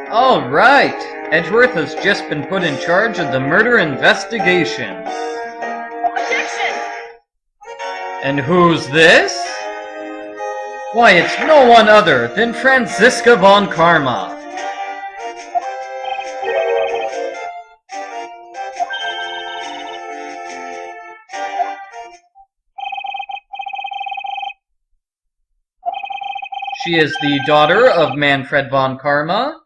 All right. Edgeworth has just been put in charge of the murder investigation. Objection! And who's this? Why, it's no one other than Franziska von Karma. She is the daughter of Manfred von Karma,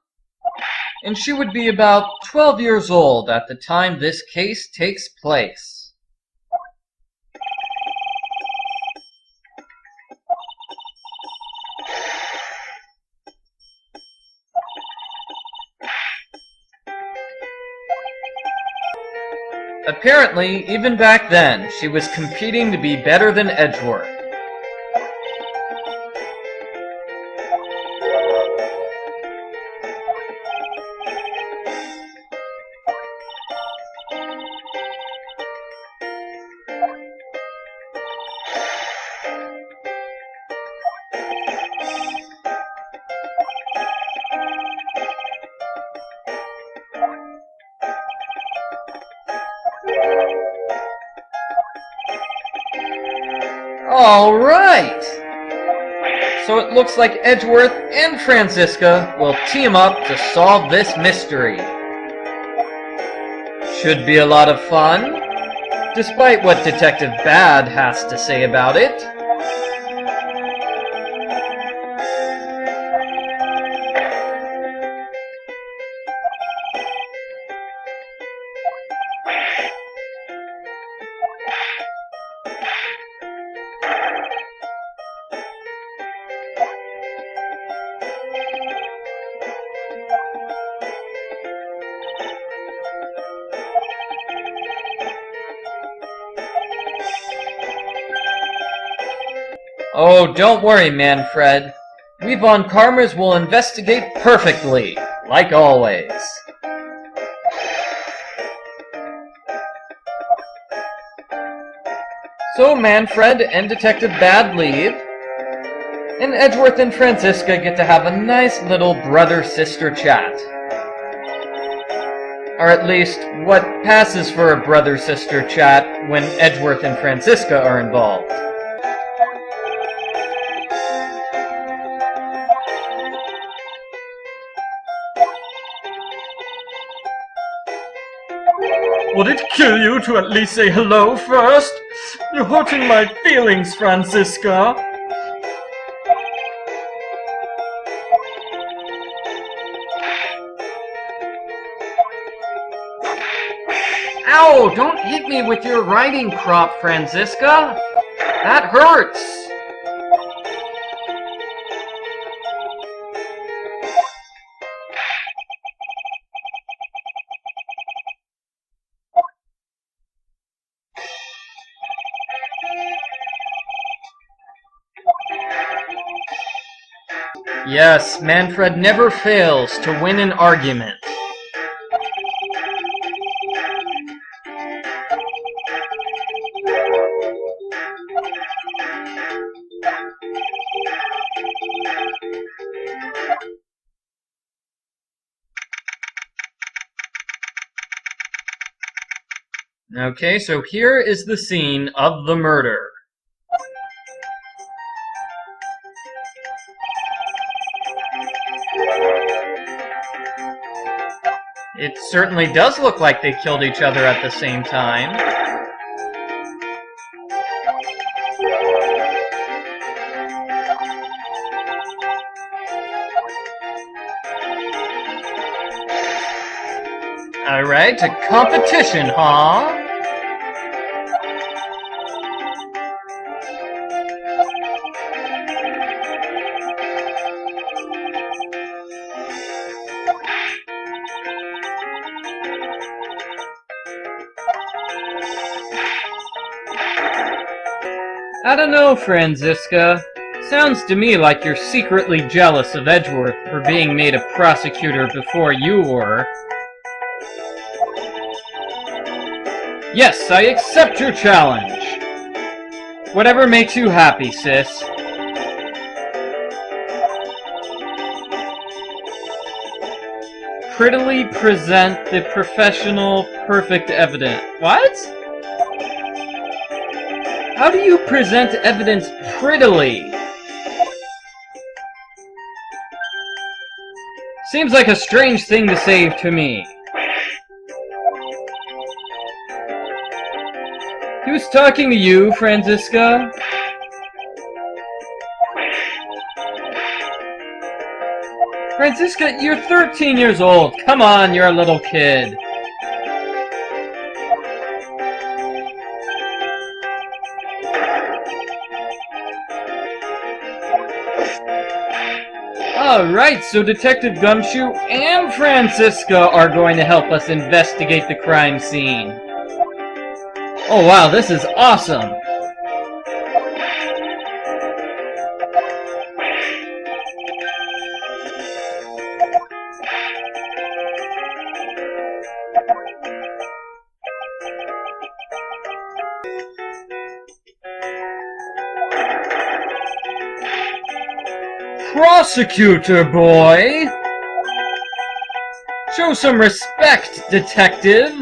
and she would be about 12 years old at the time this case takes place. Apparently, even back then, she was competing to be better than Edgeworth. Alright! So it looks like Edgeworth and Franziska will team up to solve this mystery. Should be a lot of fun, despite what Detective Bad has to say about it. Oh, don't worry, Manfred. We Von Karmas will investigate perfectly, like always. So Manfred and Detective Bad leave, and Edgeworth and Franziska get to have a nice little brother-sister chat. Or at least, what passes for a brother-sister chat when Edgeworth and Franziska are involved. Would it kill you to at least say hello first? You're hurting my feelings, Franziska. Ow! Don't hit me with your riding crop, Franziska! That hurts! Yes, Manfred never fails to win an argument. Okay, so here is the scene of the murder. It certainly does look like they killed each other at the same time. Alright, a competition, huh? I don't know, Franziska. Sounds to me like you're secretly jealous of Edgeworth for being made a prosecutor before you were. Yes, I accept your challenge. Whatever makes you happy, sis. prettily present the professional perfect evidence. What? How do you present evidence prettily? Seems like a strange thing to say to me. He was talking to you, Franziska. Franziska, you're 13 years old. Come on, you're a little kid. Alright, so Detective Gumshoe and Franziska are going to help us investigate the crime scene. Oh wow, this is awesome! Prosecutor boy! Show some respect, detective!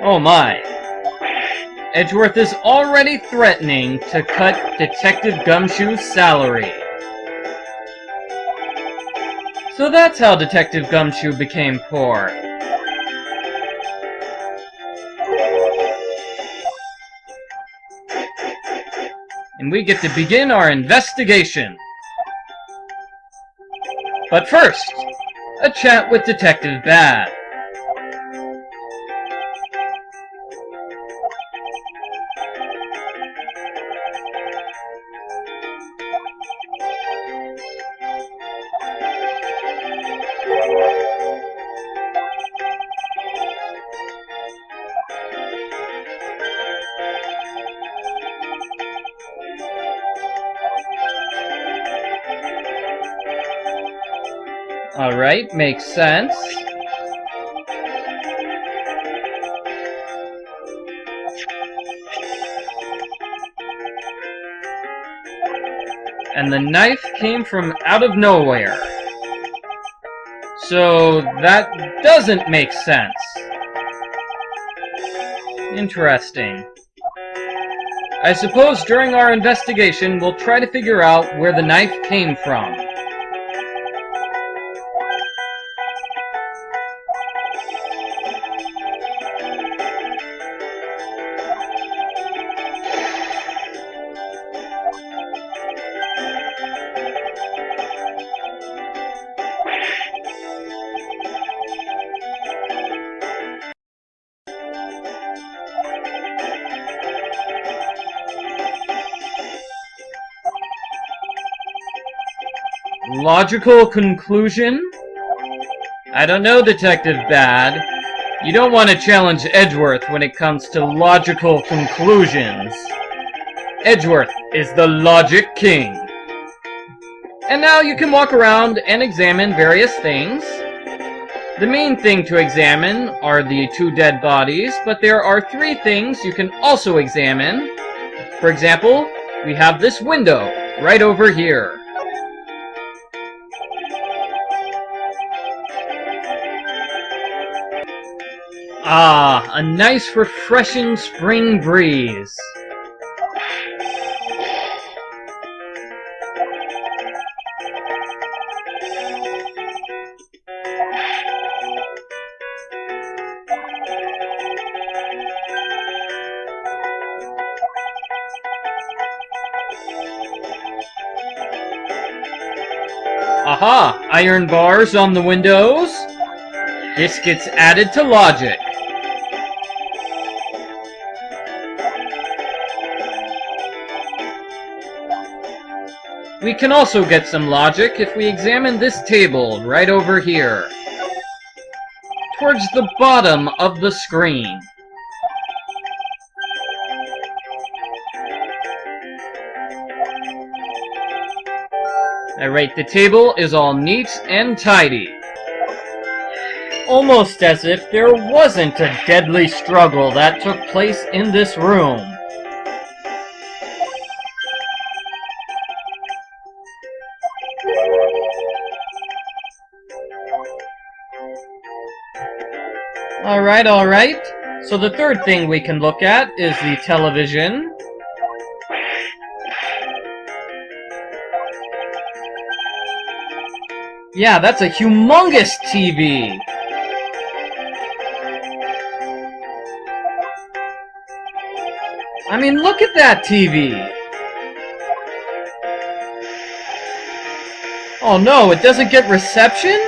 Oh my. Edgeworth is already threatening to cut Detective Gumshoe's salary. So that's how Detective Gumshoe became poor. And we get to begin our investigation. But first, a chat with Detective Bad. Alright, makes sense. And the knife came from out of nowhere. So that doesn't make sense. Interesting. I suppose during our investigation we'll try to figure out where the knife came from. Logical conclusion? I don't know, Detective Bad. You don't want to challenge Edgeworth when it comes to logical conclusions. Edgeworth is the Logic King. And now you can walk around and examine various things. The main thing to examine are the two dead bodies, but there are three things you can also examine. For example, we have this window right over here. Ah, a nice refreshing spring breeze. Aha! Iron bars on the windows. This gets added to logic. We can also get some logic if we examine this table right over here, towards the bottom of the screen. Alright, the table is all neat and tidy. Almost as if there wasn't a deadly struggle that took place in this room. Alright, alright. So the third thing we can look at is the television. Yeah, that's a humongous TV! I mean, look at that TV! Oh no, it doesn't get reception?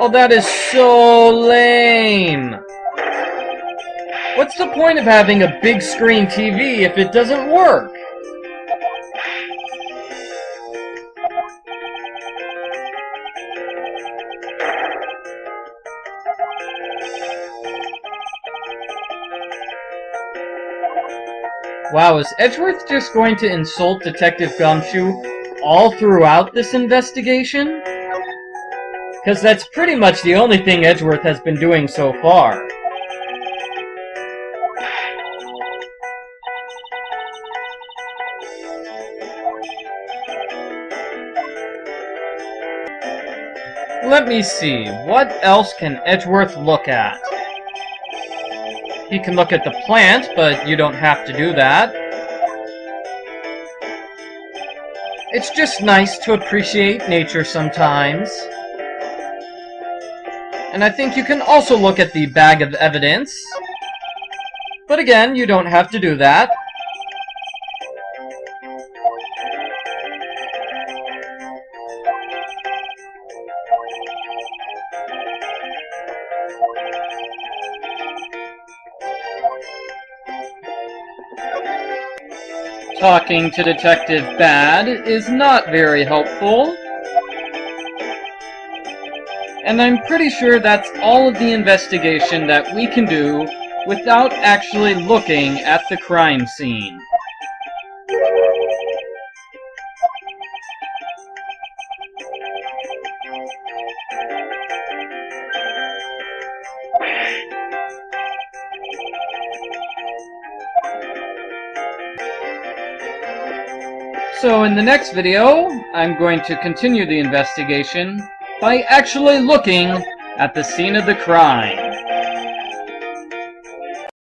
Oh, that is so lame! What's the point of having a big screen TV if it doesn't work? Wow, is Edgeworth just going to insult Detective Gumshoe all throughout this investigation? Because that's pretty much the only thing Edgeworth has been doing so far. Let me see, what else can Edgeworth look at? He can look at the plant, but you don't have to do that. It's just nice to appreciate nature sometimes. And I think you can also look at the bag of evidence. But again, you don't have to do that. Talking to Detective Bad is not very helpful. And I'm pretty sure that's all of the investigation that we can do without actually looking at the crime scene. So in the next video, I'm going to continue the investigation by actually looking at the scene of the crime.